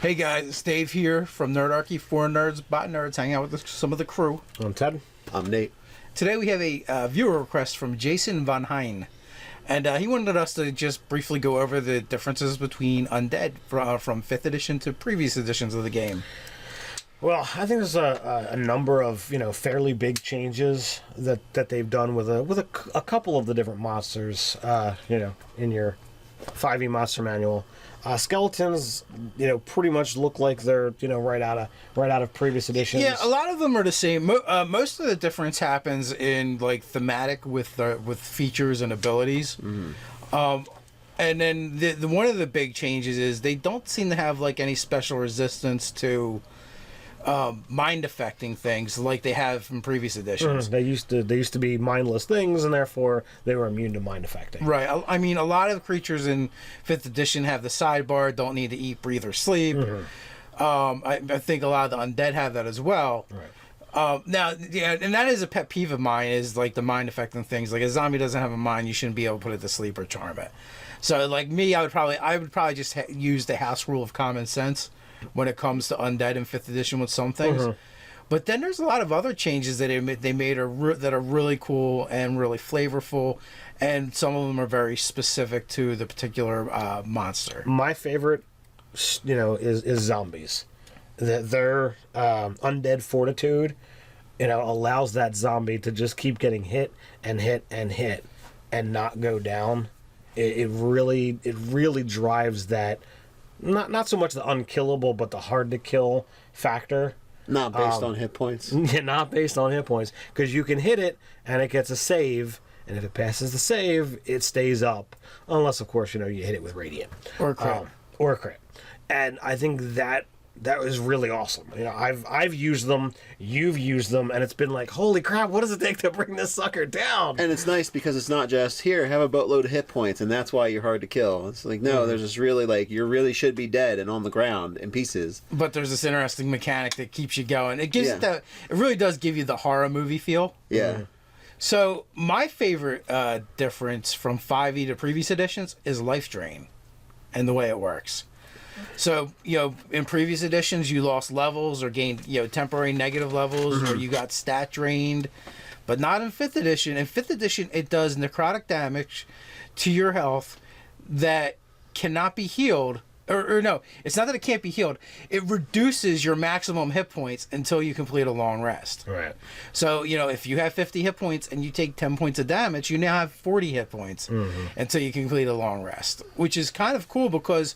Hey guys, it's Dave here from Nerdarchy, for nerds, bot nerds, hanging out with some of the crew. I'm Ted. I'm Nate. Today we have a viewer request from Jason Von Hein, and he wanted us to just briefly go over the differences between Undead from 5th edition to previous editions of the game. Well, I think there's a number of fairly big changes that they've done with a couple of the different monsters in your 5e Monster Manual. Skeletons, pretty much look like they're right out of previous editions. Yeah, a lot of them are the same. Most of the difference happens in like thematic with features and abilities. Mm-hmm. And then the one of the big changes is they don't seem to have like any special resistance to mind affecting things like they have in previous editions. They used to be mindless things, and therefore they were immune to mind affecting. Right. I mean, a lot of creatures in 5th edition have the sidebar, don't need to eat, breathe, or sleep. Mm-hmm. I think a lot of the undead have that as well. Right. Now, yeah, and that is a pet peeve of mine, is like the mind affecting things. Like a zombie doesn't have a mind, you shouldn't be able to put it to sleep or charm it. So, like me, I would probably just use the house rule of common sense when it comes to undead in 5th edition with some things. Mm-hmm. But then there's a lot of other changes that they made that are really cool and really flavorful, and some of them are very specific to the particular monster. My favorite, is zombies. Their undead fortitude, allows that zombie to just keep getting hit and hit and hit and not go down. It really drives that. Not so much the unkillable, but the hard to kill factor. Not based on hit points. Yeah, not based on hit points, because you can hit it and it gets a save, and if it passes the save, it stays up, unless of course you hit it with radiant or crit. And I think that was really awesome. I've used them, you've used them, and it's been like, holy crap, what does it take to bring this sucker down? And it's nice because it's not just, here, have a boatload of hit points, and that's why you're hard to kill. It's like, no, there's this really, like, you really should be dead and on the ground in pieces. But there's this interesting mechanic that keeps you going. It gives it really does give you the horror movie feel. Yeah. Mm-hmm. So, my favorite difference from 5e to previous editions is life drain and the way it works. So, in previous editions, you lost levels or gained, temporary negative levels, or you got stat drained, but not in 5th edition. In 5th edition, it does necrotic damage to your health that cannot be healed. Or no, it's not that it can't be healed. It reduces your maximum hit points until you complete a long rest. Right. So, if you have 50 hit points and you take 10 points of damage, you now have 40 hit points until you complete a long rest, which is kind of cool because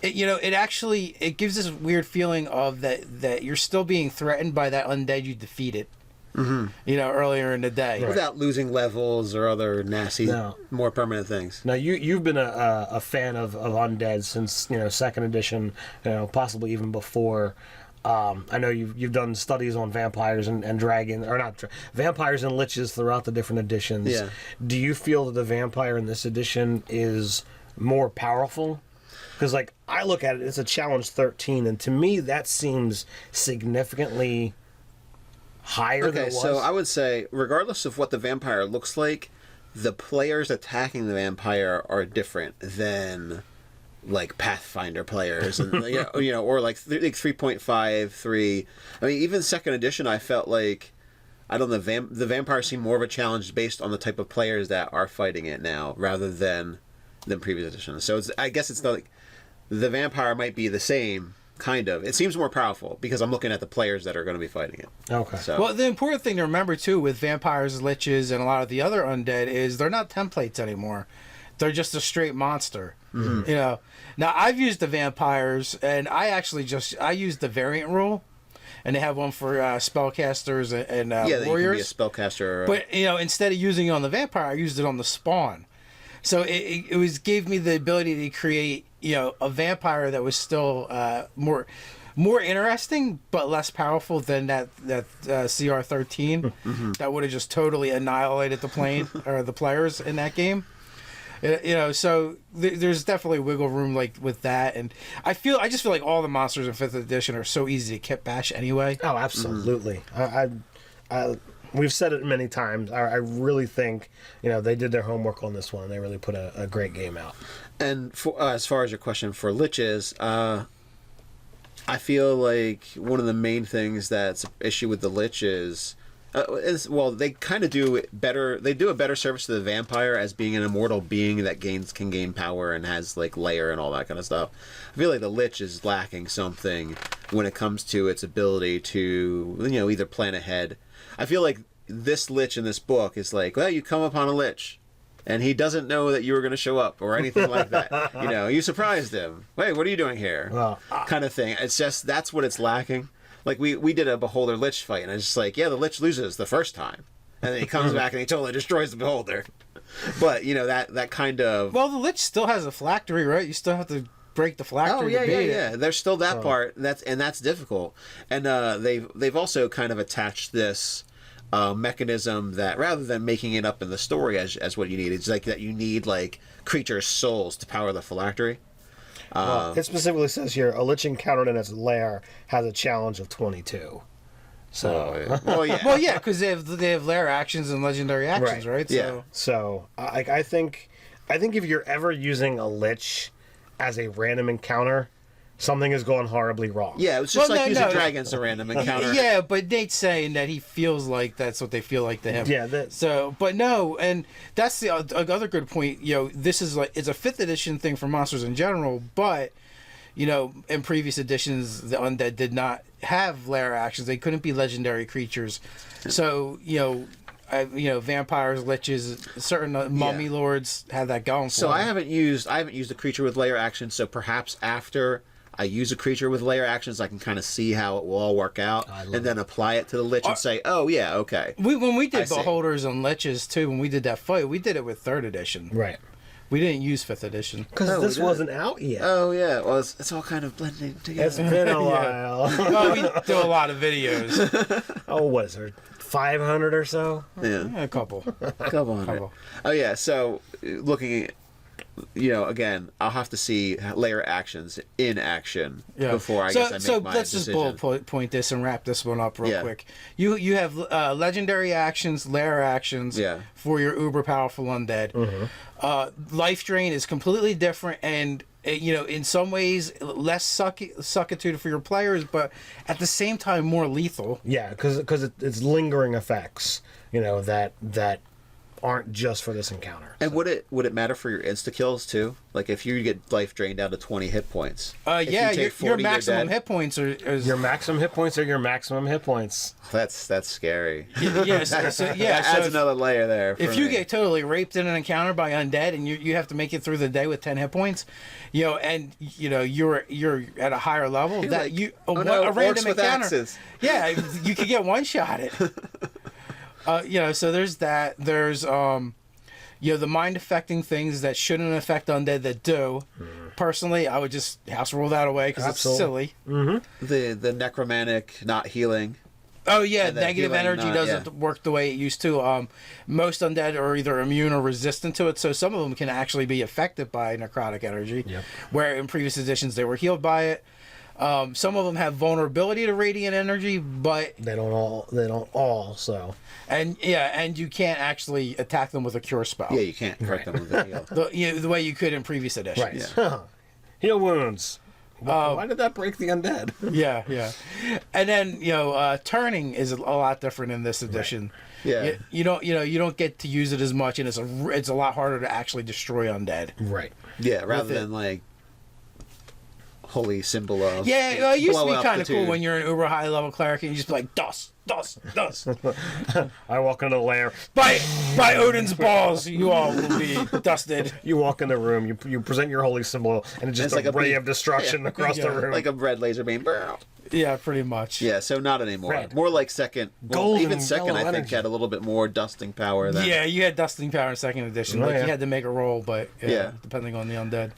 it gives this weird feeling of that you're still being threatened by that undead you defeated. Mm-hmm. Earlier in the day, right. Without losing levels or other nasty, more permanent things. Now, you've been a fan of undead since 2nd edition, possibly even before. I know you've done studies on vampires and dragon, or not vampires and liches throughout the different editions. Yeah. Do you feel that the vampire in this edition is more powerful? Because, I look at it, it's a challenge 13, and to me, that seems significantly higher than it was. So I would say, regardless of what the vampire looks like, the players attacking the vampire are different than, Pathfinder players, and or 3.5, 3. I mean, even 2nd edition, I felt like, I don't know, the vampires seem more of a challenge based on the type of players that are fighting it now, rather than previous editions. So I guess it's not the vampire might be the same, kind of. It seems more powerful because I'm looking at the players that are going to be fighting it. Okay. So. Well, the important thing to remember, too, with vampires, liches, and a lot of the other undead is they're not templates anymore. They're just a straight monster. Mm-hmm. Now, I've used the vampires, and I used the variant rule. And they have one for spellcasters and warriors. Yeah, you can be a spellcaster. But, instead of using it on the vampire, I used it on the spawn. So it gave me the ability to create, a vampire that was still more interesting, but less powerful than that CR13 that would have just totally annihilated the plane or the players in that game. So there's definitely wiggle room with that, and I just feel like all the monsters in 5th edition are so easy to kit bash anyway. Oh, absolutely. We've said it many times. I really think they did their homework on this one. They really put a great game out. And as far as your question for liches, I feel like one of the main things that's an issue with the Lich is well, they kind of do it better. They do a better service to the vampire as being an immortal being that can gain power and has like lair and all that kind of stuff. I feel like the Lich is lacking something when it comes to its ability to, either plan ahead. I feel like this Lich in this book is like, well, you come upon a Lich, and he doesn't know that you were going to show up or anything like that. You surprised him. Wait, what are you doing here? Kind of thing. It's just that's what it's lacking. Like, we did a Beholder Lich fight, and it's just like, yeah, the Lich loses the first time. And then he comes back and he totally destroys the Beholder. But, that kind of... Well, the Lich still has a phylactery, right? You still have to break the phylactery to beat it. Yeah. There's still that part, that's difficult. And they've also kind of attached this mechanism that, rather than making it up in the story as what you need, it's like that you need, like, creatures' souls to power the phylactery. It specifically says here, a Lich encountered in its lair has a challenge of 22. So, well, yeah. Well, yeah, because they have lair actions and legendary actions, right? Yeah. So, I think if you're ever using a Lich as a random encounter, something is going horribly wrong. Yeah, it's just using dragons a random encounter. Yeah, but Nate's saying that he feels like that's what they feel like to him. Yeah. But no, and that's the other good point. This is it's a 5th edition thing for monsters in general, but in previous editions, the undead did not have lair actions. They couldn't be legendary creatures. So vampires, liches, certain mummy lords had that going for So them. I haven't used a creature with lair action. So perhaps after I use a creature with lair actions, I can kind of see how it will all work out, and then apply it to the Lich and say, "Oh yeah, okay." When we did Beholders and Liches too, when we did that fight, we did it with 3rd edition. Right. We didn't use 5th edition. Because this wasn't out yet. Oh yeah, well it's all kind of blending together. It's been a while. Well, we do a lot of videos. Oh, what is there? 500 or so? Yeah, A couple. Couple hundred. Oh yeah, so looking at, again, I'll have to see layer actions in action before I guess I make my decision. So let's just bullet point this and wrap this one up real quick. You have legendary actions, layer actions for your uber powerful undead. Mm-hmm. Life drain is completely different and in some ways less suckitude for your players, but at the same time more lethal. Yeah, because it's lingering effects, that aren't just for this encounter. And would it matter for your insta kills too? Like if you get life drained down to 20 hit points. Your maximum hit points are your maximum hit points are your maximum hit points. That's scary. That adds another layer there. If you get totally raped in an encounter by undead and you have to make it through the day with 10 hit points, and you're at a higher level, you're that like, a random with encounter, axes. you could get one shot it. So there's that. There's the mind affecting things that shouldn't affect undead that do. Personally, I would just house rule that away because it's silly. Mm-hmm. The necromantic not healing. Oh yeah, negative energy doesn't work the way it used to. Most undead are either immune or resistant to it, so some of them can actually be affected by necrotic energy. Yep. Where in previous editions they were healed by it. Some of them have vulnerability to radiant energy, but they don't all. So and you can't actually attack them with a cure spell. Yeah, you can't correct them with a heal. The way you could in previous editions. Right. Yeah. Heal wounds. Why did that break the undead? Yeah. And then turning is a lot different in this edition. Right. Yeah. You don't get to use it as much, and it's a lot harder to actually destroy undead. Right. Yeah, rather than like holy symbol of it used to be kind of cool when you're an uber high level cleric and you just be like dust. I walk into the lair. By Odin's balls, you all will be dusted. You walk in the room, you present your holy symbol, and it's just a ray of destruction across the room, like a red laser beam. Yeah, pretty much. Yeah, so not anymore. Red. More like second. Golden, even second, I think, energy. had a little bit more dusting power. Than... Yeah, you had dusting power in 2nd edition. You had to make a roll, but depending on the undead.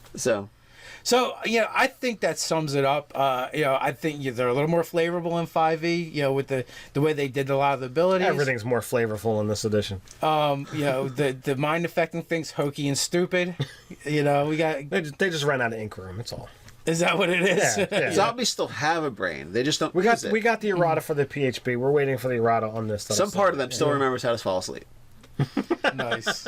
So I think that sums it up. I think they're a little more flavorful in 5e. With the way they did a lot of the abilities. Everything's more flavorful in this edition. The mind affecting things hokey and stupid. We got they just ran out of ink room. That's all. Is that what it is? Yeah. Zombies still have a brain. They just don't. We got the errata for the PHP. We're waiting for the errata on this. Some part of them still remembers how to fall asleep. Nice.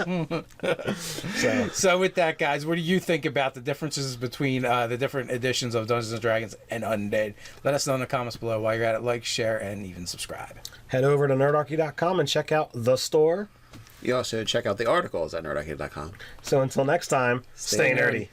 So So with that, guys, what do you think about the differences between the different editions of Dungeons & Dragons and Undead? Let us know in the comments below. While you're at it, like, share, and even subscribe. head over to nerdarchy.com and check out the store. You also check out the articles at nerdarchy.com. So until next time, stay nerdy.